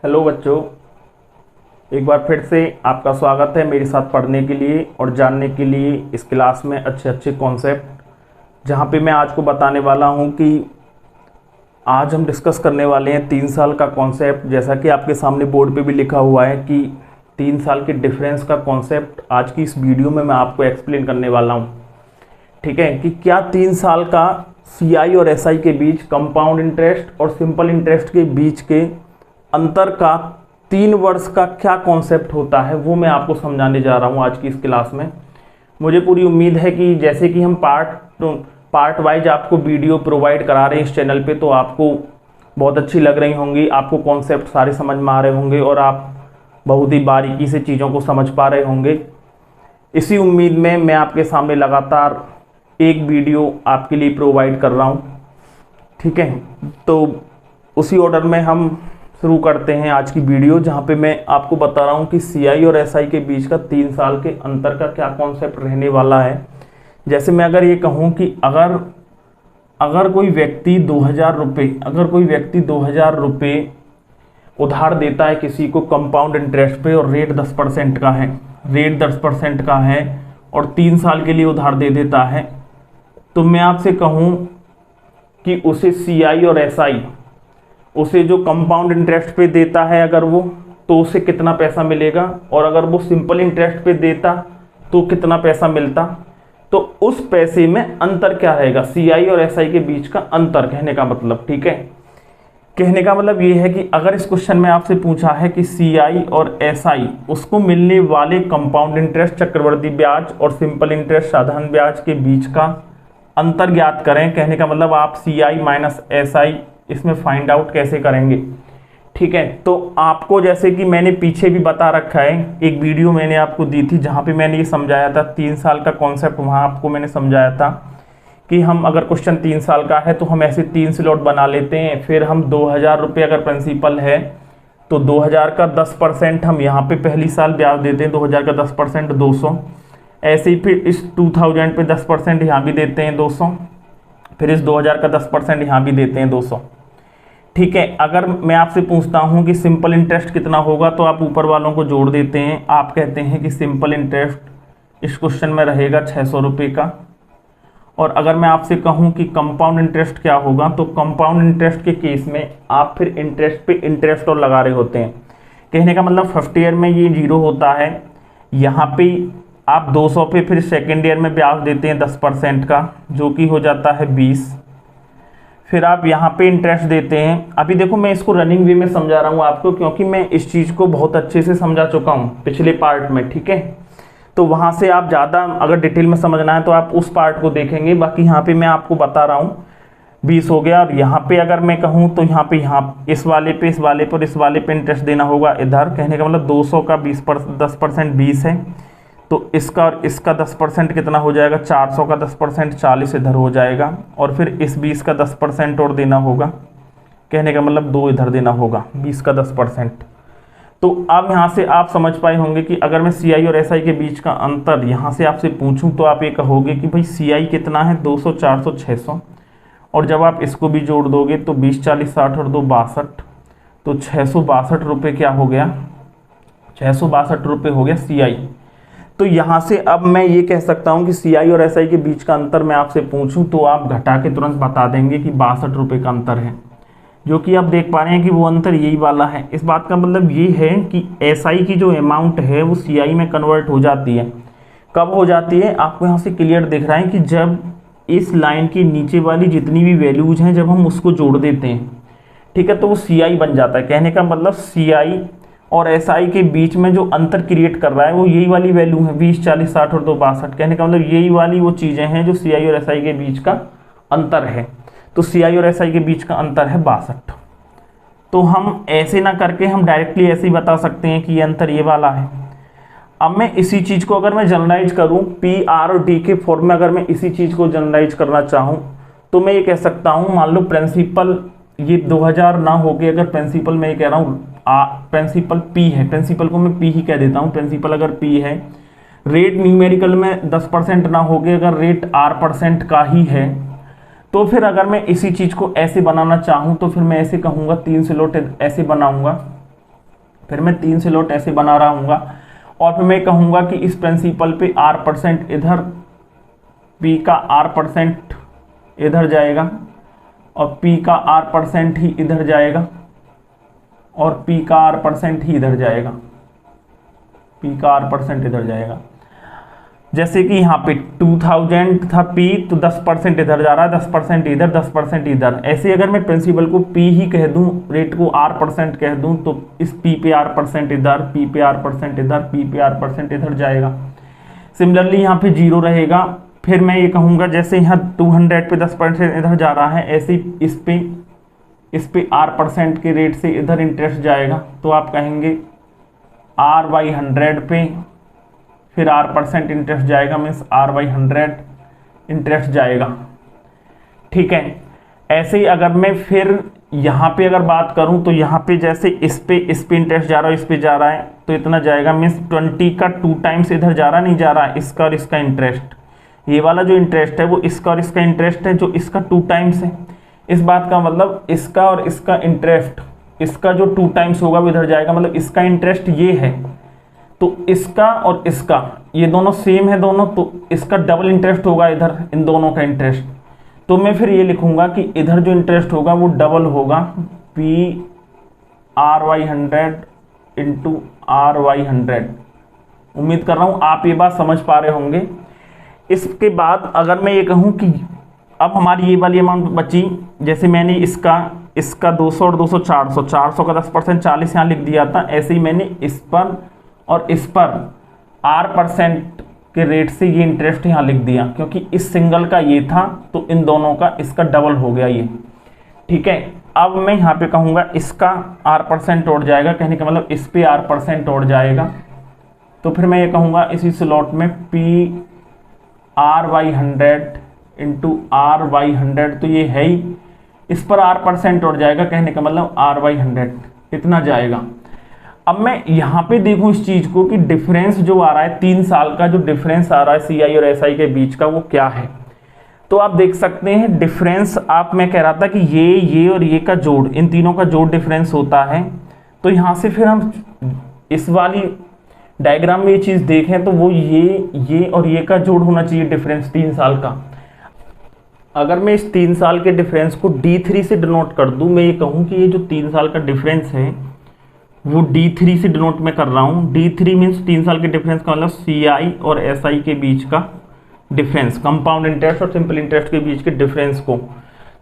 Hello बच्चों, एक बार फिर से आपका स्वागत है मेरे साथ पढ़ने के लिए और जानने के लिए इस क्लास में अच्छे अच्छे कॉन्सेप्ट, जहाँ पे मैं आज को बताने वाला हूँ कि आज हम डिस्कस करने वाले हैं 3 साल का कॉन्सेप्ट। जैसा कि आपके सामने बोर्ड पे भी लिखा हुआ है कि 3 साल के डिफरेंस का कॉन्सेप्ट आज की इस वीडियो में मैं आपको एक्सप्लेन करने वाला हूँ। ठीक है, कि क्या 3 साल का सीआई और एसआई के बीच, कंपाउंड इंटरेस्ट और सिंपल इंटरेस्ट के बीच के अंतर का 3 वर्ष का क्या कॉन्सेप्ट होता है, वो मैं आपको समझाने जा रहा हूँ आज की इस क्लास में। मुझे पूरी उम्मीद है कि जैसे कि हम पार्ट वाइज आपको वीडियो प्रोवाइड करा रहे हैं इस चैनल पे, तो आपको बहुत अच्छी लग रही होंगी, आपको कॉन्सेप्ट सारे समझ में आ रहे होंगे और आप बहुत ही बारीकी से चीज़ों को समझ पा रहे होंगे। इसी उम्मीद में मैं आपके सामने लगातार एक वीडियो आपके लिए प्रोवाइड कर रहा हूँ। ठीक है, तो उसी ऑर्डर में हम शुरू करते हैं आज की वीडियो, जहाँ पे मैं आपको बता रहा हूँ कि सीआई और एसआई के बीच का 3 साल के अंतर का क्या कॉन्सेप्ट रहने वाला है। जैसे मैं अगर ये कहूँ कि अगर कोई व्यक्ति 2000 रुपये उधार देता है किसी को कंपाउंड इंटरेस्ट पे और रेट 10% का है और 3 साल के लिए उधार दे देता है, तो मैं आपसे कहूँ कि उसे सीआई और एसआई, उसे जो कंपाउंड इंटरेस्ट पे देता है अगर वो, तो उसे कितना पैसा मिलेगा, और अगर वो सिंपल इंटरेस्ट पे देता तो कितना पैसा मिलता। तो उस पैसे में अंतर क्या रहेगा, सीआई और एसआई के बीच का अंतर, कहने का मतलब। ठीक है, कहने का मतलब ये है कि अगर इस क्वेश्चन में आपसे पूछा है कि सीआई और एसआई, उसको मिलने वाले कंपाउंड इंटरेस्ट चक्रवृद्धि ब्याज और सिंपल इंटरेस्ट साधारण ब्याज के बीच का अंतर ज्ञात करें, कहने का मतलब आप सीआई माइनस एसआई इसमें फाइंड आउट कैसे करेंगे। ठीक है, तो आपको जैसे कि मैंने पीछे भी बता रखा है, एक वीडियो मैंने आपको दी थी जहाँ पे मैंने ये समझाया था 3 साल का कॉन्सेप्ट। वहाँ आपको मैंने समझाया था कि हम अगर क्वेश्चन 3 साल का है तो हम ऐसे 3 स्लॉट बना लेते हैं, फिर हम 2000 रुपये अगर प्रिंसिपल है तो 2000 का 10% हम यहाँ पे पहली साल ब्याज देते हैं, 2000 का 10% 200। ऐसे ही फिर इस 2000 पे 10% यहाँ भी देते हैं 200, फिर इस 2000 का 10% यहाँ भी देते हैं 200। ठीक है, अगर मैं आपसे पूछता हूँ कि सिंपल इंटरेस्ट कितना होगा, तो आप ऊपर वालों को जोड़ देते हैं। आप कहते हैं कि सिंपल इंटरेस्ट इस क्वेश्चन में रहेगा 600 रुपये का। और अगर मैं आपसे कहूँ कि कंपाउंड इंटरेस्ट क्या होगा, तो कंपाउंड इंटरेस्ट के केस में आप फिर इंटरेस्ट पे इंटरेस्ट और लगा रहे होते हैं। कहने का मतलब फर्स्ट ईयर में ये 0 होता है, यहाँ पे आप 200 पे फिर सेकेंड ईयर में ब्याज देते हैं 10% का, जो कि हो जाता है 20। फिर आप यहाँ पे इंटरेस्ट देते हैं। अभी देखो मैं इसको रनिंग वे में समझा रहा हूँ आपको, क्योंकि मैं इस चीज़ को बहुत अच्छे से समझा चुका हूँ पिछले पार्ट में। ठीक है, तो वहाँ से आप ज़्यादा अगर डिटेल में समझना है तो आप उस पार्ट को देखेंगे। बाकी यहाँ पे मैं आपको बता रहा हूँ 20 हो गया, और यहाँ पे अगर मैं कहूँ तो यहाँ पे इस वाले पे इंटरेस्ट देना होगा इधर। कहने का मतलब 200 का 10% 20 है, तो इसका और इसका 10% कितना हो जाएगा, 400 का 10% 40 इधर हो जाएगा, और फिर इस 20 का 10% और देना होगा। कहने का मतलब 2 इधर देना होगा 20 का 10%। तो अब यहाँ से आप समझ पाए होंगे कि अगर मैं सीआई और एसआई के बीच का अंतर यहाँ से आपसे पूछूं तो आप ये कहोगे कि भाई सीआई कितना है, 200, 400, 600, और जब आप इसको भी जोड़ दोगे तो 20, 40, 60 और 2 62, तो 662 रुपये क्या हो गया, 662 रुपये हो गया सीआई। तो यहाँ से अब मैं ये कह सकता हूँ कि सीआई और एसआई के बीच का अंतर मैं आपसे पूछूं तो आप घटा के तुरंत बता देंगे कि 62 रुपये का अंतर है, जो कि आप देख पा रहे हैं कि वो अंतर यही वाला है। इस बात का मतलब ये है कि एसआई की जो अमाउंट है वो सीआई में कन्वर्ट हो जाती है। कब हो जाती है, आपको यहाँ से क्लियर दिख रहा है कि जब इस लाइन के नीचे वाली जितनी भी वैल्यूज हैं जब हम उसको जोड़ देते हैं, ठीक है, तो वो सीआई बन जाता है। कहने का मतलब सीआई और एसआई के बीच में जो अंतर क्रिएट कर रहा है वो यही वाली वैल्यू है, 20, 40, 60 और 2 62। कहने का मतलब यही वाली वो चीज़ें हैं जो सीआई और एसआई के बीच का अंतर है। तो सीआई और एसआई के बीच का अंतर है 62। तो हम ऐसे ना करके हम डायरेक्टली ऐसे ही बता सकते हैं कि ये अंतर ये वाला है। अब मैं इसी चीज़ को अगर मैं जनरलाइज करूँ, पी आर और डी के फॉर्म में अगर मैं इसी चीज़ को जनरलाइज करना चाहूँ तो मैं ये कह सकता हूँ, मान लो प्रिंसिपल ये 2000 ना हो के, अगर प्रिंसिपल मैं ये कह रहा हूँ प्रिंसिपल पी है, प्रिंसिपल को मैं पी ही कह देता हूँ, प्रिंसिपल अगर पी है, रेट न्यूमेरिकल में 10% ना हो के अगर रेट R% का ही है, तो फिर अगर मैं इसी चीज़ को ऐसे बनाना चाहूँ तो फिर मैं ऐसे कहूँगा, 3 स्लॉट ऐसे बनाऊँगा, फिर मैं 3 स्लॉट ऐसे बना रहा हूँगा और फिर मैं कहूँगा कि इस प्रिंसिपल पे R% इधर, P का R% इधर जाएगा और P का R% ही इधर जाएगा और P का R% ही इधर जाएगा, P का R% इधर जाएगा। जैसे कि यहाँ पे 2000 था P, तो 10% इधर जा रहा है, 10% इधर, 10% इधर। ऐसे अगर मैं प्रिंसिपल को P ही कह दूं, रेट को R% कह दूं, तो इस P पे R% इधर, P पे R% इधर, P पे R% इधर जाएगा। सिमिलरली यहाँ पे 0 रहेगा। फिर मैं ये कहूँगा जैसे यहाँ 200 पे 10% इधर जा रहा है, ऐसे ही इस पे R% के रेट से इधर इंटरेस्ट जाएगा, तो आप कहेंगे R/100 पे फिर R% इंटरेस्ट जाएगा, मीन्स R/100 इंटरेस्ट जाएगा। ठीक है। ऐसे ही अगर मैं फिर यहाँ पे अगर बात करूँ तो यहाँ पे जैसे इस पे इंटरेस्ट जा रहा है, इस पे जा रहा है, तो इतना जाएगा, मीन्स 20 का 2 टाइम्स इधर जा रहा नहीं जा रहा है, इसका और इसका इंटरेस्ट। ये वाला जो इंटरेस्ट है वो इसका और इसका इंटरेस्ट है, जो इसका 2 टाइम्स है। इस बात का मतलब इसका और इसका इंटरेस्ट, इसका जो 2 टाइम्स होगा वो इधर जाएगा, मतलब इसका इंटरेस्ट ये है, तो इसका और इसका ये दोनों सेम है दोनों, तो इसका डबल इंटरेस्ट होगा इधर, इन दोनों का इंटरेस्ट। तो मैं फिर ये लिखूंगा कि इधर जो इंटरेस्ट होगा वो डबल होगा, PR/100 इंटू R/100। उम्मीद कर रहा हूँ आप ये बात समझ पा रहे होंगे। इसके बाद अगर मैं ये कहूँ कि अब हमारी ये वाली अमाउंट बची, जैसे मैंने इसका 200 और 200 400 का 10% 40 यहाँ लिख दिया था, ऐसे ही मैंने इस पर और इस पर R% के रेट से ये इंटरेस्ट यहाँ लिख दिया, क्योंकि इस सिंगल का ये था तो इन दोनों का इसका डबल हो गया ये। ठीक है। अब मैं यहाँ पे कहूँगा इसका R% उड़ जाएगा, कहने का मतलब इस पे R% उड़ जाएगा, तो फिर मैं ये कहूँगा इसी स्लॉट में PR/100 इंटू R/100, तो ये है ही, इस पर R% उड़ जाएगा, कहने का मतलब R/100 इतना जाएगा। अब मैं यहाँ पे देखूँ इस चीज़ को कि डिफरेंस जो आ रहा है 3 साल का, जो डिफरेंस आ रहा है CI और SI के बीच का, वो क्या है। तो आप देख सकते हैं डिफरेंस, मैं कह रहा था कि ये और ये का जोड़, इन तीनों का जोड़ डिफरेंस होता है। तो यहाँ से फिर हम इस वाली डायग्राम में ये चीज़ देखें तो वो ये और ये का जोड़ होना चाहिए डिफरेंस 3 साल का। अगर मैं इस 3 साल के डिफरेंस को D3 से डिनोट कर दूँ, मैं ये कहूँ कि ये जो 3 साल का डिफरेंस है वो D3 से डिनोट में कर रहा हूँ। D3 मीन्स 3 साल के डिफरेंस का मतलब CI और SI के बीच का डिफरेंस, कंपाउंड इंटरेस्ट और सिंपल इंटरेस्ट के बीच के डिफरेंस को।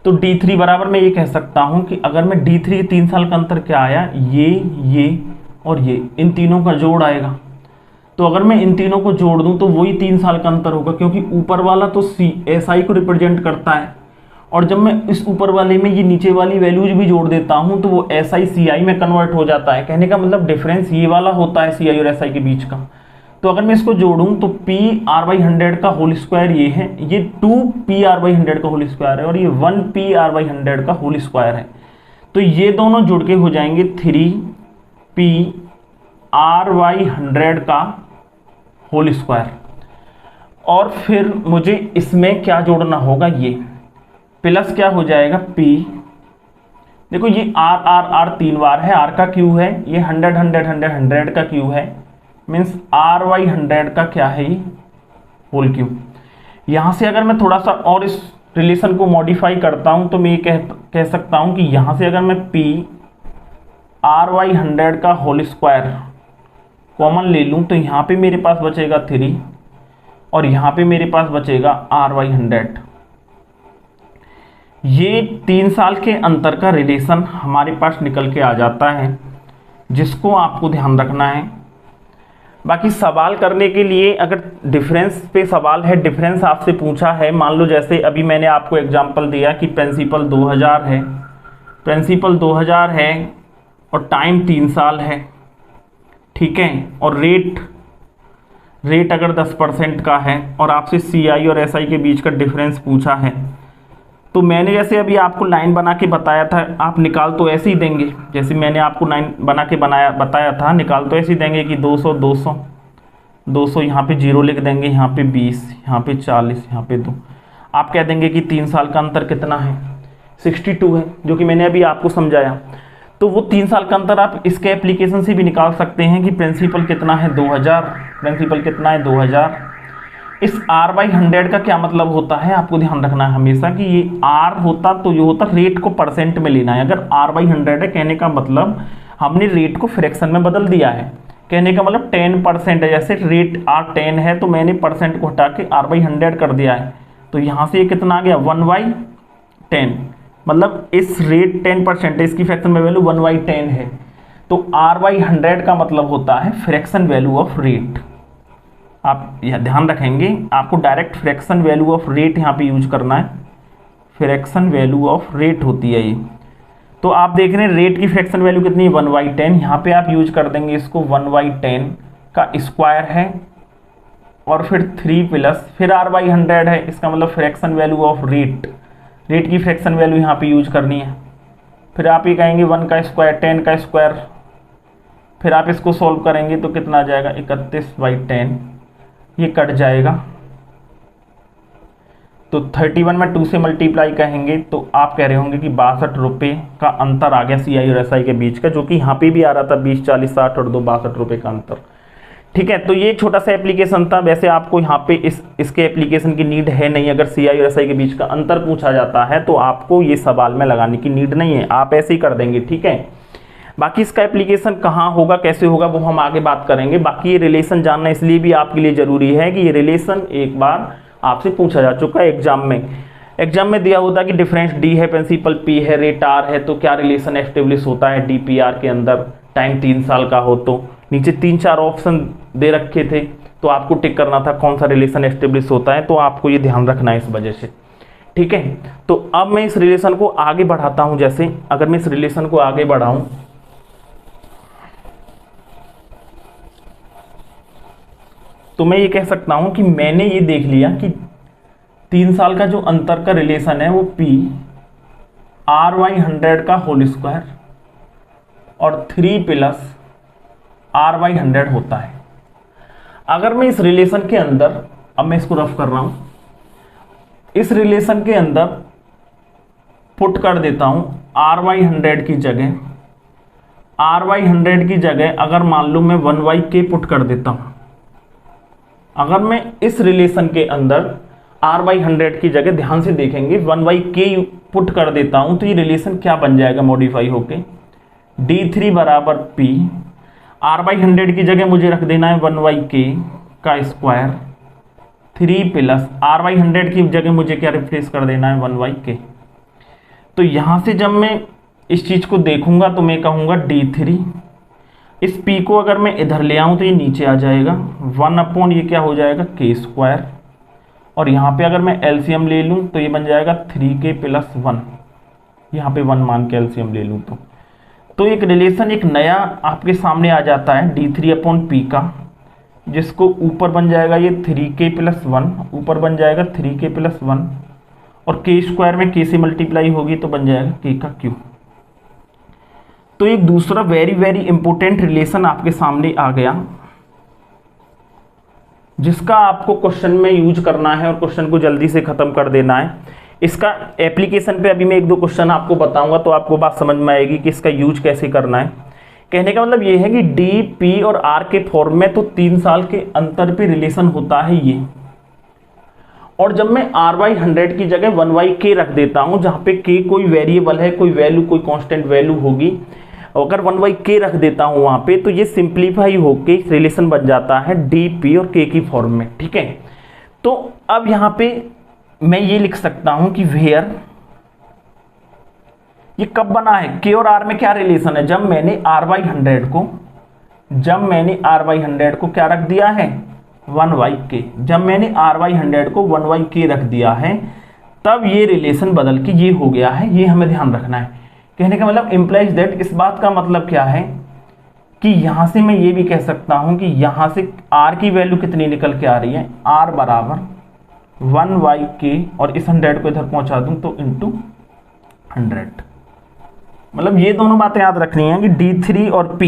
तो D3 बराबर मैं ये कह सकता हूँ कि अगर मैं D3 3 साल का अंतर क्या आया, ये और ये, इन तीनों का जोड़ आएगा। तो अगर मैं इन तीनों को जोड़ दूं तो वही 3 साल का अंतर होगा, क्योंकि ऊपर वाला तो SI को रिप्रेजेंट करता है, और जब मैं इस ऊपर वाले में ये नीचे वाली वैल्यूज भी जोड़ देता हूं तो वो SI CI में कन्वर्ट हो जाता है। कहने का मतलब डिफरेंस ये वाला होता है CI और SI के बीच का। तो अगर मैं इसको जोड़ूं तो PR/100 का होल स्क्वायर ये है, ये 2PR/100 का होल स्क्वायर है, और ये 1PR/100 का होल स्क्वायर है। तो ये दोनों जुड़ के हो जाएंगे 3PR/100 का होल स्क्वायर। और फिर मुझे इसमें क्या जोड़ना होगा, ये प्लस क्या हो जाएगा P। देखो ये R 3 बार है, R का Q है, ये 100 का Q है, मीन्स R/100 का क्या है, ये होल Q। यहाँ से अगर मैं थोड़ा सा और इस रिलेशन को मॉडिफाई करता हूँ तो मैं ये कह सकता हूँ कि यहाँ से अगर मैं PR/100 का होल स्क्वायर कॉमन ले लूँ तो यहाँ पे मेरे पास बचेगा 3 और यहाँ पे मेरे पास बचेगा R/100। ये 3 साल के अंतर का रिलेशन हमारे पास निकल के आ जाता है, जिसको आपको ध्यान रखना है। बाकी सवाल करने के लिए अगर डिफरेंस पे सवाल है, डिफरेंस आपसे पूछा है, मान लो जैसे अभी मैंने आपको एग्जांपल दिया कि प्रिंसिपल 2000 है, प्रिंसिपल 2000 है और टाइम 3 साल है, ठीक है, और रेट अगर 10% का है और आपसे CI और SI के बीच का डिफरेंस पूछा है, तो मैंने जैसे अभी आपको लाइन बना के बताया था, आप निकाल तो ऐसे ही देंगे, जैसे मैंने आपको लाइन बना के बताया था, निकाल तो ऐसे ही देंगे कि 200 यहाँ पे 0 लिख देंगे, यहाँ पे 20, यहाँ पे 40, यहाँ पे 2। आप कह देंगे कि 3 साल का अंतर कितना है, 62 है, जो कि मैंने अभी आपको समझाया। तो वो 3 साल का अंतर आप इसके एप्लीकेशन से भी निकाल सकते हैं कि प्रिंसिपल कितना है 2000, प्रिंसिपल कितना है 2000। इस R/100 का क्या मतलब होता है, आपको ध्यान रखना है हमेशा कि ये R होता तो ये होता रेट को परसेंट में लेना है। अगर R/100 है, कहने का मतलब हमने रेट को फ्रैक्शन में बदल दिया है। कहने का मतलब 10% है, जैसे रेट R10 है तो मैंने परसेंट को हटा के R/100 कर दिया है। तो यहाँ से ये कितना आ गया 1/10, मतलब इस रेट 10% है, इसकी फ्रैक्शन में वैल्यू 1/10 है। तो R/100 का मतलब होता है फ्रैक्शन वैल्यू ऑफ रेट। आप यह ध्यान रखेंगे, आपको direct fraction value of rate यहाँ पे यूज करना है। फ्रैक्शन वैल्यू ऑफ रेट होती है ये। तो आप देख रहे हैं रेट की फ्रैक्शन वैल्यू कितनी है 1/10। यहाँ पे आप यूज कर देंगे इसको 1/10 का स्क्वायर है और फिर 3 प्लस फिर R/100 है, इसका मतलब fraction value of rate, rate की फ्रैक्शन वैल्यू यहाँ पे यूज करनी है। फिर आप ये कहेंगे 1 का स्क्वायर 10 का स्क्वायर, फिर आप इसको सॉल्व करेंगे तो कितना आ जाएगा 31/10, ये कट जाएगा। तो 31 में 2 से मल्टीप्लाई कहेंगे तो आप कह रहे होंगे कि 62 रुपये का अंतर आ गया CI और SI के बीच का, जो कि यहाँ पे भी आ रहा था 20, 40, 60 और 2 62 रुपये का अंतर। ठीक है, तो ये छोटा सा एप्लीकेशन था। वैसे आपको यहाँ पे इसके एप्लीकेशन की नीड है नहीं। अगर CI और SI के बीच का अंतर पूछा जाता है तो आपको ये सवाल में लगाने की नीड नहीं है, आप ऐसे ही कर देंगे। ठीक है, बाकी इसका एप्लीकेशन कहाँ होगा, कैसे होगा, वो हम आगे बात करेंगे। बाकी ये रिलेशन जानना इसलिए भी आपके लिए जरूरी है कि ये रिलेशन एक बार आपसे पूछा जा चुका है एग्जाम में दिया होता है कि डिफरेंस D है, प्रिंसिपल P है, रेट R है, तो क्या रिलेशन एस्टेब्लिश होता है DPR के अंदर, टाइम 3 साल का हो। तो नीचे 3-4 ऑप्शन दे रखे थे, तो आपको टिक करना था कौन सा रिलेशन एस्टेब्लिश होता है। तो आपको ये ध्यान रखना है इस वजह से। ठीक है, तो अब मैं इस रिलेशन को आगे बढ़ाता हूं। जैसे अगर मैं इस रिलेशन को आगे बढ़ाऊं तो मैं ये कह सकता हूं कि मैंने ये देख लिया कि 3 साल का जो अंतर का रिलेशन है वो P R/100 का होल स्क्वायर और 3 प्लस R/100 होता है। अगर मैं इस रिलेशन के अंदर, अब मैं इसको रफ कर रहा हूं, इस रिलेशन के अंदर पुट कर देता हूं R/100 की जगह, R/100 की जगह अगर मान लो मैं 1/k पुट कर देता हूं। अगर मैं इस रिलेशन के अंदर R/100 की जगह, ध्यान से देखेंगे, 1/k पुट कर देता हूं तो ये रिलेशन क्या बन जाएगा मॉडिफाई होके, D3 बराबर P, R/100 की जगह मुझे रख देना है 1/k का स्क्वायर, 3 प्लस R/100 की जगह मुझे क्या रिप्लेस कर देना है 1/k। तो यहां से जब मैं इस चीज को देखूंगा तो मैं कहूंगा D3, इस P को अगर मैं इधर ले आऊं तो ये नीचे आ जाएगा 1/, ये क्या हो जाएगा k स्क्वायर, और यहाँ पे अगर मैं एलसीएम ले लूं तो ये बन जाएगा 3k प्लस 1, यहाँ पे 1 मान के एलसीएम ले लूं तो एक रिलेशन एक नया आपके सामने आ जाता है D3/P का, जिसको ऊपर बन जाएगा ये 3k प्लस 1, ऊपर बन जाएगा 3k प्लस 1, और k स्क्वायर में k से मल्टीप्लाई होगी तो बन जाएगा k का क्यूब। तो एक दूसरा वेरी वेरी इंपॉर्टेंट रिलेशन आपके सामने आ गया, जिसका आपको क्वेश्चन में यूज करना है और क्वेश्चन को जल्दी से खत्म कर देना है। इसका एप्लीकेशन पे अभी मैं 1-2 क्वेश्चन आपको बताऊंगा तो आपको बात समझ में आएगी कि इसका यूज कैसे करना है। कहने का मतलब ये है कि D, P और R के फॉर्म में तो 3 साल के अंतर पे रिलेशन होता है ये, और जब मैं R/100 की जगह 1/k रख देता हूं, जहां पे k कोई वेरिएबल है, कोई वैल्यू, कोई कांस्टेंट वैल्यू होगी, अगर 1/k रख देता हूं वहां पे तो ये सिंप्लीफाई होके रिलेशन बन जाता है D, P और k की फॉर्म में। ठीक है, तो अब यहां पे मैं ये लिख सकता हूं कि वेयर, ये कब बना है, k और r में क्या रिलेशन है, जब मैंने R/100 को क्या रख दिया है 1/k, जब मैंने R/100 को 1/k रख दिया है तब ये रिलेशन बदल के ये हो गया है। ये हमें ध्यान रखना है। कहने का मतलब इम्प्लाइज दैट, इस बात का मतलब क्या है कि यहां से मैं ये भी कह सकता हूं कि यहां से r की वैल्यू कितनी निकल के आ रही है, r बराबर 1/k, और इस 100 को इधर पहुंचा दूं तो इंटू 100। मतलब ये दोनों बातें याद रखनी है कि D3 और P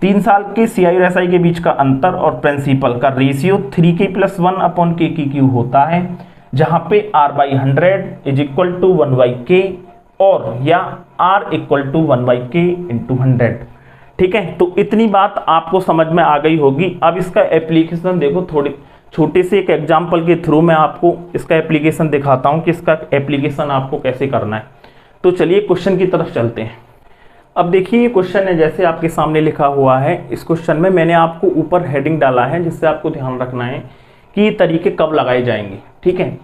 3 साल के CI और SI के बीच का अंतर और प्रिंसिपल का रेशियो 3k प्लस 1/k की क्यूब होता है, जहां पे R/100 is equal to 1/k और या R equal to 1/k into 100। ठीक है, तो इतनी बात आपको समझ में आ गई होगी। अब इसका एप्लीकेशन देखो, थोड़ी छोटे से एक एग्जाम्पल के थ्रू मैं आपको इसका एप्लीकेशन दिखाता हूँ कि इसका एप्लीकेशन आपको कैसे करना है। तो चलिए क्वेश्चन की तरफ चलते हैं। अब देखिए ये क्वेश्चन है जैसे आपके सामने लिखा हुआ है। इस क्वेश्चन में मैंने आपको ऊपर हेडिंग डाला है जिससे आपको ध्यान रखना है कि ये तरीके कब लगाए जाएंगे। ठीक है,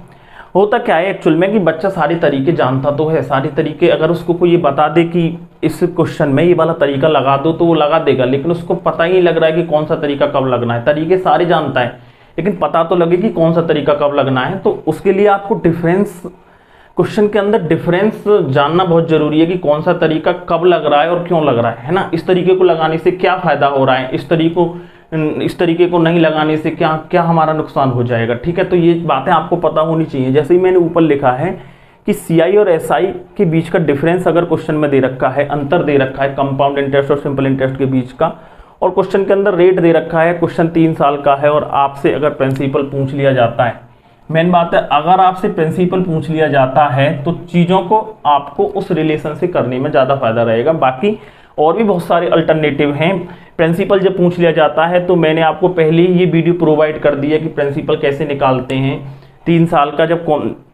होता क्या है एक्चुअल में कि बच्चा सारे तरीके जानता तो है, सारे तरीके अगर उसको कोई ये बता दे कि इस क्वेश्चन में ये वाला तरीका लगा दो तो वो लगा देगा, लेकिन उसको पता ही नहीं लग रहा है कि कौन सा तरीका कब लगना है। तरीके सारे जानता है लेकिन पता तो लगे कि कौन सा तरीका कब लगना है। तो उसके लिए आपको डिफरेंस, क्वेश्चन के अंदर डिफरेंस जानना बहुत जरूरी है कि कौन सा तरीका कब लग रहा है और क्यों लग रहा है ना। इस तरीके को लगाने से क्या फायदा हो रहा है, इस तरीके को नहीं लगाने से क्या क्या हमारा नुकसान हो जाएगा। ठीक है, तो ये बातें आपको पता होनी चाहिए। जैसे ही मैंने ऊपर लिखा है कि CI और SI के बीच का डिफरेंस अगर क्वेश्चन में दे रखा है, अंतर दे रखा है कंपाउंड इंटरेस्ट और सिंपल इंटरेस्ट के बीच का, और क्वेश्चन के अंदर रेट दे रखा है, क्वेश्चन 3 साल का है और आपसे अगर प्रिंसिपल पूछ लिया जाता है, मेन बात है अगर आपसे प्रिंसिपल पूछ लिया जाता है तो चीज़ों को आपको उस रिलेशन से करने में ज़्यादा फायदा रहेगा। बाकी और भी बहुत सारे अल्टरनेटिव हैं। प्रिंसिपल जब पूछ लिया जाता है तो मैंने आपको पहले ही ये वीडियो प्रोवाइड कर दी है कि प्रिंसिपल कैसे निकालते हैं 3 साल का। जब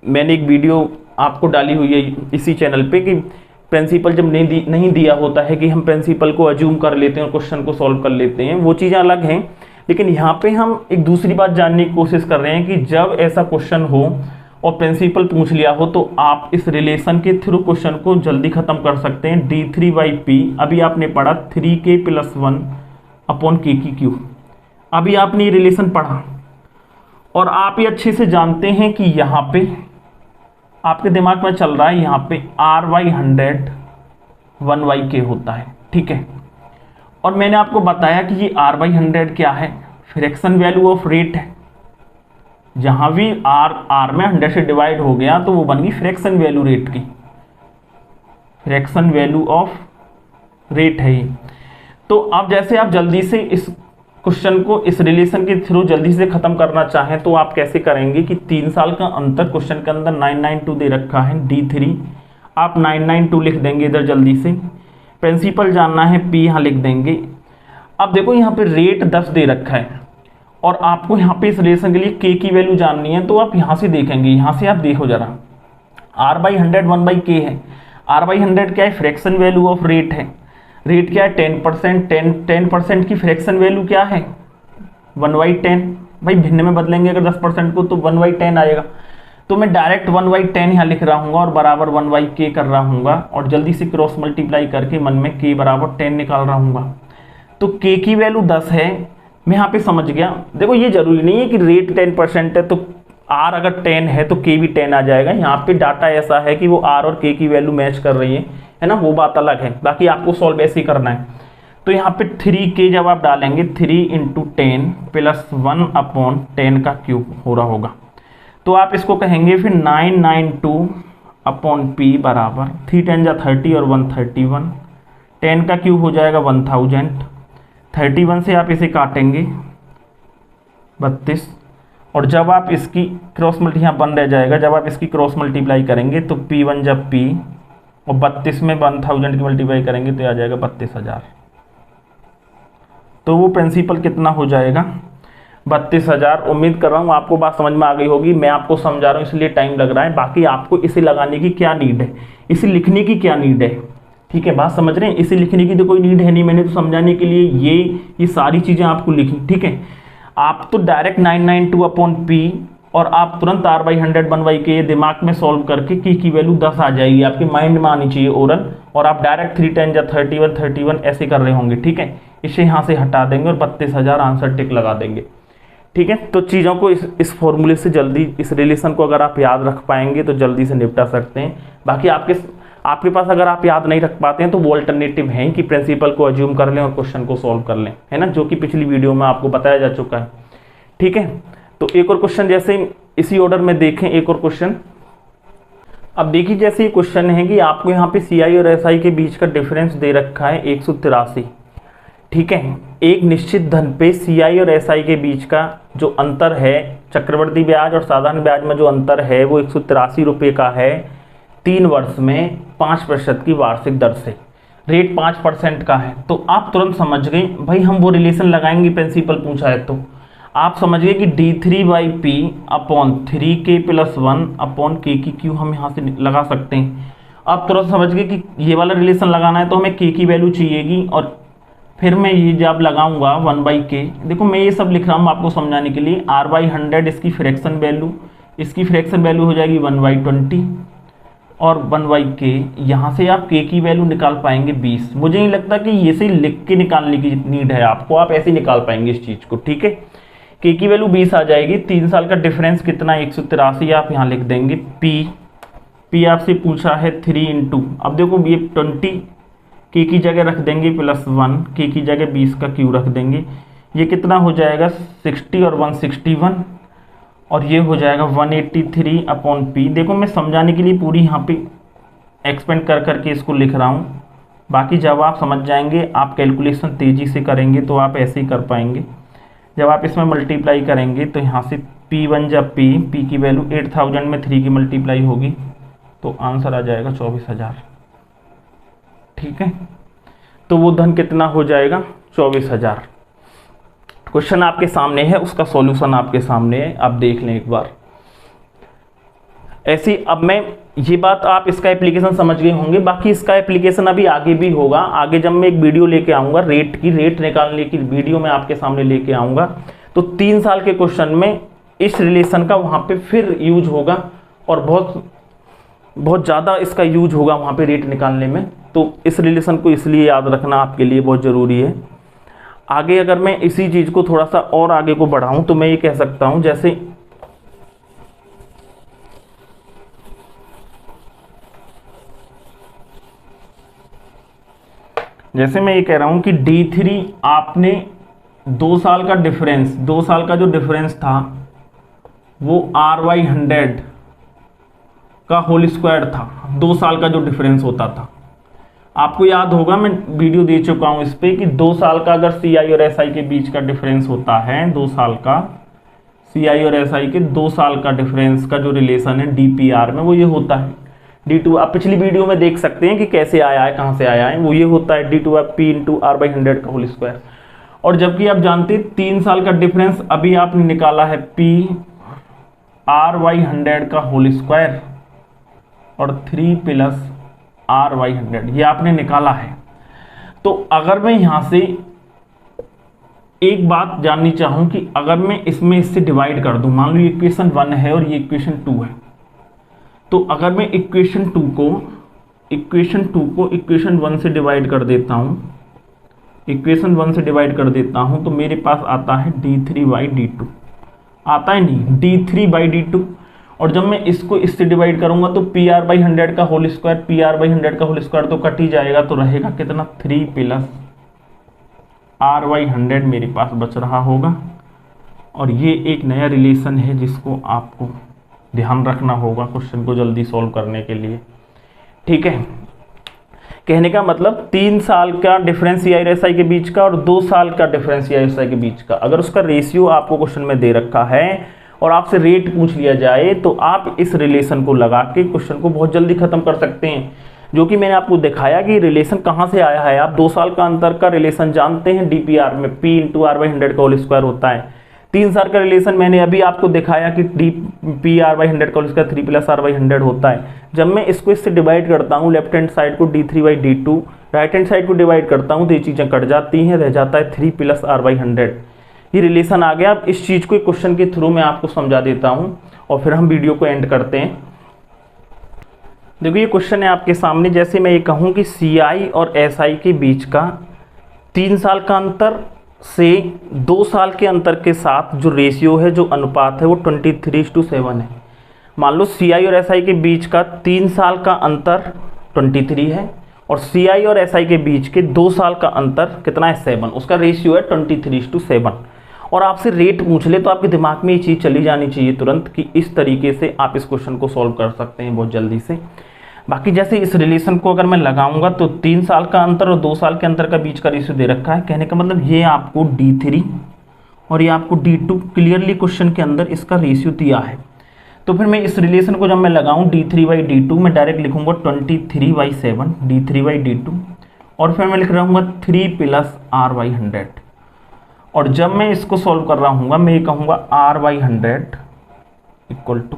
मैंने एक वीडियो आपको डाली हुई है इसी चैनल पे कि प्रिंसिपल जब नहीं दिया होता है कि हम प्रिंसिपल को अज्यूम कर लेते हैं और क्वेश्चन को सॉल्व कर लेते हैं, वो चीज़ें अलग हैं। लेकिन यहाँ पे हम एक दूसरी बात जानने की कोशिश कर रहे हैं कि जब ऐसा क्वेश्चन हो और प्रिंसिपल पूछ लिया हो तो आप इस रिलेशन के थ्रू क्वेश्चन को जल्दी खत्म कर सकते हैं। D3/P, अभी आपने पढ़ा 3k + 1 अपॉन k की क्यूब, अभी आपने ये रिलेशन पढ़ा और आप ये अच्छे से जानते हैं कि यहाँ पे आपके दिमाग में चल रहा है यहाँ पे R/100 1/k होता है। ठीक है, और मैंने आपको बताया कि ये R/100 क्या है, फ्रैक्शन वैल्यू ऑफ रेट है। जहां भी R में 100 से डिवाइड हो गया तो वो बन गई फ्रैक्शन वैल्यू रेट की, फ्रैक्शन वैल्यू ऑफ रेट है ये। तो अब जैसे आप जल्दी से इस क्वेश्चन को इस रिलेशन के थ्रू जल्दी से खत्म करना चाहें तो आप कैसे करेंगे कि 3 साल का अंतर क्वेश्चन के अंदर 992 दे रखा है, D3 आप 992 लिख देंगे इधर जल्दी से। प्रिंसिपल जानना है P यहाँ लिख देंगे। अब देखो यहाँ पे रेट 10 दे रखा है और आपको यहाँ पे इस रिलेशन के लिए k की वैल्यू जाननी है, तो आप यहाँ से देखेंगे, यहाँ से आप देखो जरा R/100 1/k है। R/100 क्या है, फ्रैक्शन वैल्यू ऑफ रेट है। रेट क्या है 10%, 10% की फ्रैक्शन वैल्यू क्या है 1/10। भाई भिन्न में बदलेंगे अगर 10% को तो 1/10 आएगा। तो मैं डायरेक्ट 1/10 यहाँ लिख रहा हूँ और बराबर 1/k कर रहा हूँ और जल्दी से क्रॉस मल्टीप्लाई करके मन में k बराबर 10 निकाल रहा हूँ। तो k की वैल्यू 10 है, मैं यहाँ पे समझ गया। देखो ये जरूरी नहीं है कि रेट 10% है तो R अगर 10 है तो k भी 10 आ जाएगा। यहाँ पे डाटा ऐसा है कि वो R और k की वैल्यू मैच कर रही है ना, वो बात अलग है। बाकी आपको सॉल्व ऐसे ही करना है। तो यहाँ पे 3k जब आप डालेंगे 3 × 10 + 1 अपॉन 10 का क्यूब हो रहा होगा, तो आप इसको कहेंगे फिर 992 अपॉन P बराबर 3 × 10 30 और 1 31, 10 का क्यूब हो जाएगा 1000, 31 से आप इसे काटेंगे 32, और जब आप इसकी क्रॉस मल्टी यहाँ बन रह जाएगा, जब आप इसकी क्रॉस मल्टीप्लाई करेंगे तो P1 जब P और 32 में 1000 की मल्टीप्लाई करेंगे तो आ जाएगा 32,000। तो वो प्रिंसिपल कितना हो जाएगा 32,000। उम्मीद कर रहा हूँ आपको बात समझ में आ गई होगी। मैं आपको समझा रहा हूँ इसलिए टाइम लग रहा है, बाकी आपको इसे लगाने की क्या नीड है, इसे लिखने की क्या नीड है। ठीक है, बात समझ रहे हैं। इसे लिखने की तो कोई नीड है नहीं, मैंने तो समझाने के लिए ये सारी चीज़ें आपको लिखी। ठीक है, आप तो डायरेक्ट 992 अपॉन P और आप तुरंत R/100 1/k दिमाग में सॉल्व करके k की वैल्यू 10 आ जाएगी, आपके माइंड में आनी चाहिए ओरल, और आप डायरेक्ट 3 × 10 31 31 ऐसे कर रहे होंगे। ठीक है, इसे यहाँ से हटा देंगे और 32,000 आंसर टिक लगा देंगे। ठीक है, तो चीज़ों को इस फॉर्मूले से जल्दी, इस रिलेशन को अगर आप याद रख पाएंगे तो जल्दी से निपटा सकते हैं। बाकी आपके पास अगर आप याद नहीं रख पाते हैं तो वो अल्टरनेटिव है कि प्रिंसिपल को अज्यूम कर लें और क्वेश्चन को सॉल्व कर लें, है ना, जो कि पिछली वीडियो में आपको बताया जा चुका है। ठीक है, तो एक और क्वेश्चन जैसे इसी ऑर्डर में देखें, एक और क्वेश्चन। अब देखिए जैसे ये क्वेश्चन है कि आपको यहाँ पे CI और SI के बीच का डिफरेंस दे रखा है 183। ठीक है, एक निश्चित धन पे CI और SI के बीच का जो अंतर है, चक्रवर्ती ब्याज और साधारण ब्याज में जो अंतर है वो 183 रुपये का है। 3 वर्ष में 5% की वार्षिक दर से, रेट 5% का है। तो आप तुरंत समझ गए भाई, हम वो रिलेशन लगाएंगे, प्रिंसिपल पूछा है तो आप समझ गए कि d3/p upon 3k + 1 upon k की क्यू हम यहाँ से लगा सकते हैं। आप तुरंत समझ गए कि ये वाला रिलेशन लगाना है तो हमें k की वैल्यू चाहिएगी, और फिर मैं ये जब लगाऊंगा 1/k, देखो मैं ये सब लिख रहा हूँ आपको समझाने के लिए, r/100 इसकी फ्रैक्शन वैल्यू, इसकी फ्रैक्शन वैल्यू हो जाएगी 1/20, और 1/k यहाँ से आप k की वैल्यू निकाल पाएंगे 20। मुझे नहीं लगता कि ये से लिख के निकालने की नीड है आपको, आप ऐसे ही निकाल पाएंगे इस चीज़ को, ठीक है। k की वैल्यू 20 आ जाएगी। 3 साल का डिफरेंस कितना, 183 आप यहाँ लिख देंगे। p आपसे पूछा है 3 इंटू, अब देखो ये 20 k की जगह रख देंगे +1, k की जगह 20 का q रख देंगे, ये कितना हो जाएगा 60 और 161, और ये हो जाएगा 183 अपॉन p। देखो मैं समझाने के लिए पूरी यहाँ पे एक्सपेंड कर करके इसको लिख रहा हूँ, बाकी जब आप समझ जाएंगे, आप कैलकुलेशन तेज़ी से करेंगे तो आप ऐसे ही कर पाएंगे। जब आप इसमें मल्टीप्लाई करेंगे तो यहाँ से p बन जा p की वैल्यू 8000 में 3 की मल्टीप्लाई होगी तो आंसर आ जाएगा 24,000, ठीक है। तो वो धन कितना हो जाएगा 24,000। क्वेश्चन आपके सामने है, उसका सॉल्यूशन आपके सामने है, आप देख लें एक बार। ऐसी अब मैं ये बात आप इसका एप्लीकेशन समझ गए होंगे, बाकी इसका एप्लीकेशन अभी आगे भी होगा। आगे जब मैं एक वीडियो लेके आऊँगा रेट निकालने की वीडियो मैं आपके सामने लेके आऊँगा, तो 3 साल के क्वेश्चन में इस रिलेशन का वहाँ पे फिर यूज होगा, और बहुत ज़्यादा इसका यूज होगा वहाँ पे रेट निकालने में। तो इस रिलेशन को इसलिए याद रखना आपके लिए बहुत ज़रूरी है। आगे अगर मैं इसी चीज़ को थोड़ा सा और आगे को बढ़ाऊँ तो मैं ये कह सकता हूँ, जैसे मैं ये कह रहा हूँ कि D3 आपने 2 साल का डिफरेंस, 2 साल का जो डिफरेंस था वो r/100 का होल स्क्वायर था। 2 साल का जो डिफरेंस होता था, आपको याद होगा मैं वीडियो दे चुका हूँ इस पे कि 2 साल का अगर CI और SI के बीच का डिफरेंस होता है, 2 साल का CI और SI के 2 साल का डिफरेंस का जो रिलेशन है DPR में, वो ये होता है D2। आप पिछली वीडियो में देख सकते हैं कि कैसे आया है, कहाँ से आया है, वो ये होता है D2p इंटू r/100 का होल स्क्वायर। और जबकि आप जानते हैं 3 साल का डिफरेंस अभी आपने निकाला है p r/100 का होल स्क्वायर और 3 + r/100, ये आपने निकाला है। तो अगर मैं यहाँ से एक बात जाननी चाहूँ कि अगर मैं इसमें इससे डिवाइड कर दूँ, मान लो ये इक्वेशन 1 है और ये इक्वेशन 2 है, तो अगर मैं इक्वेशन 2 को इक्वेशन 1 से डिवाइड कर देता हूँ, इक्वेशन 1 से डिवाइड कर देता हूँ, तो मेरे पास आता है d3/d2, आता है नहीं d3/d2। और जब मैं इसको इससे डिवाइड करूंगा तो PR/100 का होल स्क्वायर, PR/100 का होल स्क्वायर तो कट ही जाएगा, तो रहेगा कितना 3 + r/100 मेरे पास बच रहा होगा। और ये एक नया रिलेशन है जिसको आपको ध्यान रखना होगा क्वेश्चन को जल्दी सॉल्व करने के लिए, ठीक है। कहने का मतलब 3 साल का डिफरेंस CI और SI के बीच का और 2 साल का डिफरेंस CI और SI के बीच का, अगर उसका रेशियो आपको क्वेश्चन में दे रखा है और आपसे रेट पूछ लिया जाए, तो आप इस रिलेशन को लगा के क्वेश्चन को बहुत जल्दी खत्म कर सकते हैं। जो कि मैंने आपको दिखाया कि रिलेशन कहाँ से आया है। आप 2 साल का अंतर का रिलेशन जानते हैं, DPR में p इंटू r/100 का होल स्क्वायर होता है। 3 साल का रिलेशन मैंने अभी आपको दिखाया कि PR/100 का होल स्क्वायर 3 + r/100 होता है। जब मैं इसको इससे डिवाइड करता हूँ, लेफ्ट हैंड साइड को d3/d2, राइट हैंड साइड को डिवाइड करता हूँ, तो ये चीज़ें कट जाती हैं, रह जाता है 3 + r/100। ये रिलेशन आ गया। अब इस चीज़ को एक क्वेश्चन के थ्रू मैं आपको समझा देता हूँ और फिर हम वीडियो को एंड करते हैं। देखो ये क्वेश्चन है आपके सामने, जैसे मैं ये कहूँ कि CI और SI के बीच का 3 साल का अंतर से 2 साल के अंतर के साथ जो रेशियो है, जो अनुपात है, वो 23:7 है। मान लो CI और SI के बीच का 3 साल का अंतर 23 है और CI और SI के बीच के 2 साल का अंतर कितना है 7, उसका रेशियो है 23:7। और आपसे रेट पूछ ले तो आपके दिमाग में ये चीज़ चली जानी चाहिए तुरंत कि इस तरीके से आप इस क्वेश्चन को सॉल्व कर सकते हैं बहुत जल्दी से। बाकी जैसे इस रिलेशन को अगर मैं लगाऊंगा तो 3 साल का अंतर और 2 साल के अंतर का बीच का रेशियो दे रखा है। कहने का मतलब ये आपको D3 और ये आपको D2 क्लियरली क्वेश्चन के अंदर इसका रेशियो दिया है। तो फिर मैं इस रिलेशन को जब मैं लगाऊं d3/d2, मैं डायरेक्ट लिखूंगा 23/7 d3/d2, और फिर मैं लिख रहा हूँ 3 + r/100। और जब मैं इसको सॉल्व कर रहा हूँ मैं ये कहूँगा r/100 इक्वल टू,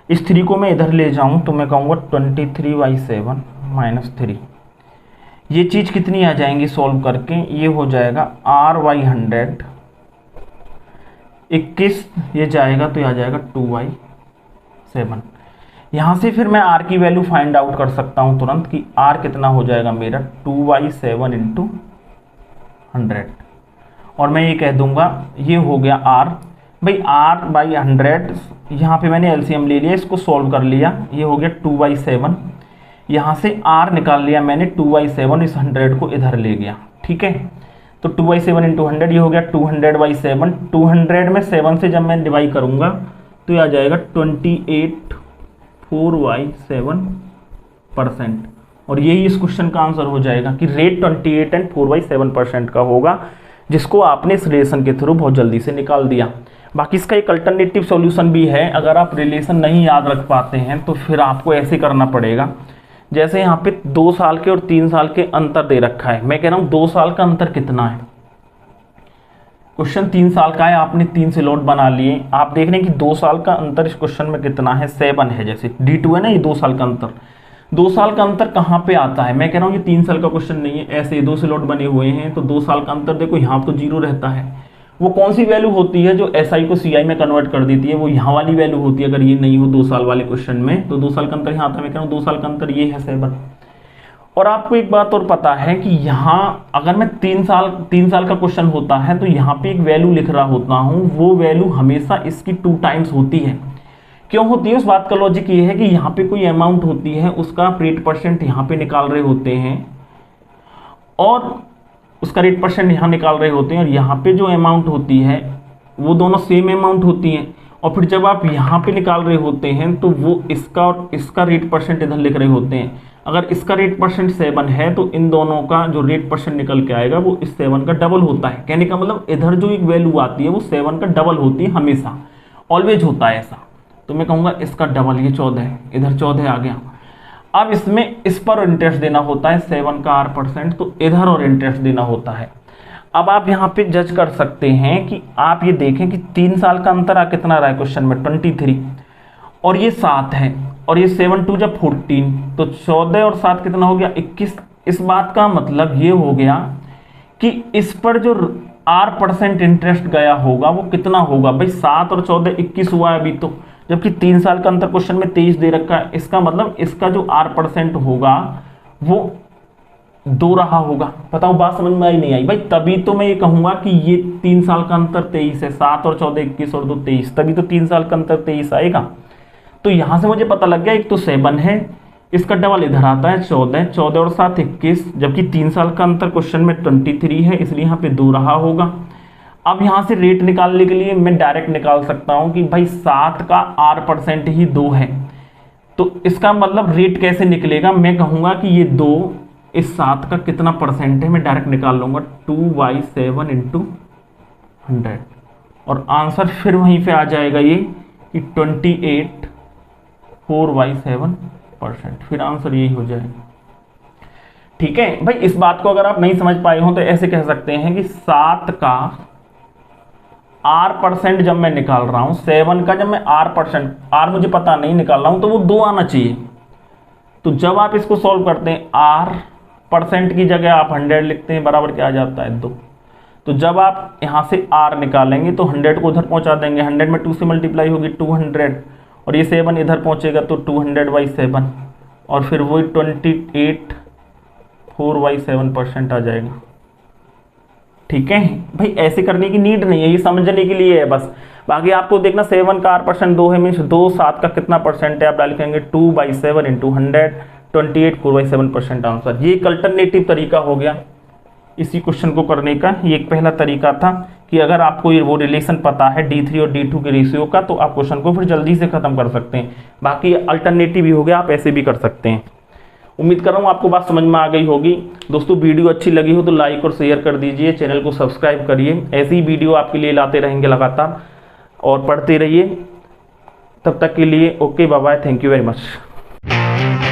इस 3 को मैं इधर ले जाऊं तो मैं कहूँगा 23/7 - 3। ये चीज़ कितनी आ जाएंगी सॉल्व करके, ये हो जाएगा r/100 21, ये जाएगा तो ये आ जाएगा 2/7। यहाँ से फिर मैं r की वैल्यू फाइंड आउट कर सकता हूँ तुरंत कि r कितना हो जाएगा मेरा 2/7 × 100। और मैं ये कह दूंगा ये हो गया r भाई, r/100 यहाँ पे मैंने एलसीएम ले लिया, इसको सॉल्व कर लिया, ये हो गया 2/7। यहाँ से r निकाल लिया मैंने 2/7, इस 100 को इधर ले गया, ठीक है। तो 2/7 × 100 ये हो गया 200/7। 200 में 7 से जब मैं डिवाइड करूँगा तो ये आ जाएगा 28 4/7%। और यही इस क्वेश्चन का आंसर हो जाएगा कि रेट 28 और 4/7% का होगा, जिसको आपने इस रिलेशन के थ्रू बहुत जल्दी से निकाल दिया। बाकी इसका एक अल्टरनेटिव सॉल्यूशन भी है। अगर आप रिलेशन नहीं याद रख पाते हैं तो फिर आपको ऐसे करना पड़ेगा, जैसे यहाँ पे 2 साल के और 3 साल के अंतर दे रखा है। मैं कह रहा हूँ 2 साल का अंतर कितना है, क्वेश्चन 3 साल का है, आपने 3 से लोट बना लिए। आप देख रहे हैं कि 2 साल का अंतर इस क्वेश्चन में कितना है, 7 है। जैसे D2 है ना, ये 2 साल का अंतर। 2 साल का अंतर कहाँ पे आता है, मैं कह रहा हूँ ये 3 साल का क्वेश्चन नहीं है, ऐसे 2 से लोट बने हुए हैं। तो 2 साल का अंतर देखो, यहाँ तो 0 रहता है। वो कौन सी वैल्यू होती है जो SI को CI में कन्वर्ट कर देती है, वो यहाँ वाली वैल्यू होती है। अगर ये नहीं हो 2 साल वाले क्वेश्चन में, तो 2 साल का अंतर यहाँ आता है। मैं कह रहा हूँ 2 साल का अंतर ये है 7। और आपको एक बात और पता है कि यहाँ अगर मैं 3 साल का क्वेश्चन होता है तो यहाँ पे एक वैल्यू लिख रहा होता हूँ, वो वैल्यू हमेशा इसकी 2 टाइम्स होती है। क्यों होती है, उस बात का लॉजिक ये है कि यहाँ पे कोई अमाउंट होती है, उसका रेट % यहाँ पे निकाल रहे होते हैं, और उसका रेट % यहाँ निकाल रहे होते हैं, और यहाँ पे जो अमाउंट होती है वो दोनों सेम अमाउंट होती हैं। और फिर जब आप यहाँ पे निकाल रहे होते हैं तो वो इसका और इसका रेट % इधर लिख रहे होते हैं। अगर इसका रेट % 7 है तो इन दोनों का जो रेट % निकल के आएगा वो इस 7 का डबल होता है। कहने का मतलब इधर जो एक वैल्यू आती है वो 7 का डबल होती है, हमेशा ऑलवेज होता है ऐसा। तो मैं कहूँगा इसका डबल, ये 14 है, इधर 14 आ गया। अब इसमें इस पर इंटरेस्ट देना होता है 7 का r%, तो इधर और इंटरेस्ट देना होता है। अब आप यहाँ पे जज कर सकते हैं कि आप ये देखें कि 3 साल का अंतर कितना रहा है क्वेश्चन में, 23, और ये 7 है, और ये 7 2 जब 14, तो 14 और 7 कितना हो गया, 21। इस बात का मतलब ये हो गया कि इस पर जो r% इंटरेस्ट गया होगा वो कितना होगा भाई, 7 और 14 21 हुआ है अभी तो, जबकि 3 साल का अंतर क्वेश्चन में 23 दे रखा है। इसका मतलब इसका जो r% होगा वो 2 रहा होगा। बताओ बात समझ में आई नहीं आई भाई? तभी तो मैं ये कहूंगा कि ये 3 साल का अंतर 23 है, 7 और 14 21 और 2 23, तभी तो 3 साल का अंतर 23 आएगा। तो यहां से मुझे पता लग गया, एक तो 7 है, इसका डबल इधर आता है 14, 14 और 7 21, जबकि 3 साल का अंतर क्वेश्चन में 23 है, इसलिए यहाँ पे 2 रहा होगा। अब यहाँ से रेट निकालने के लिए मैं डायरेक्ट निकाल सकता हूँ कि भाई 7 का r% ही 2 है, तो इसका मतलब रेट कैसे निकलेगा, मैं कहूँगा कि ये 2 इस 7 का कितना % है, मैं डायरेक्ट निकाल लूँगा 2/7 × 100, और आंसर फिर वहीं पे आ जाएगा ये कि 28 4/7%, फिर आंसर यही हो जाएगा। ठीक है भाई, इस बात को अगर आप नहीं समझ पाए हो तो ऐसे कह सकते हैं कि 7 का r% जब मैं निकाल रहा हूं, 7 का जब मैं r मुझे पता नहीं निकाल रहा हूं, तो वो 2 आना चाहिए। तो जब आप इसको सॉल्व करते हैं, r% की जगह आप 100 लिखते हैं, बराबर क्या आ जाता है 2। तो जब आप यहां से r निकालेंगे तो 100 को उधर पहुंचा देंगे, 100 में 2 से मल्टीप्लाई होगी 200, और ये 7 इधर पहुंचेगा तो 200/7, और फिर वही 28 4/7% आ जाएगा। ठीक है भाई, ऐसे करने की नीड नहीं है, ये समझने के लिए है बस। बाकी आपको देखना 7 का r% 2 है, मीन्स 2 7 का कितना % है, आप डाल लिखेंगे 2/7 × 100, 28 4/7% आंसर। ये एक अल्टरनेटिव तरीका हो गया इसी क्वेश्चन को करने का। ये एक पहला तरीका था कि अगर आपको ये वो रिलेशन पता है D3 और D2 के रेशियो का, तो आप क्वेश्चन को फिर जल्दी से खत्म कर सकते हैं। बाकी अल्टरनेटिव भी हो गया, आप ऐसे भी कर सकते हैं। उम्मीद कर रहा हूँ आपको बात समझ में आ गई होगी। दोस्तों वीडियो अच्छी लगी हो तो लाइक और शेयर कर दीजिए, चैनल को सब्सक्राइब करिए, ऐसी ही वीडियो आपके लिए लाते रहेंगे लगातार, और पढ़ते रहिए। तब तक के लिए okay, bye bye, thank you very much.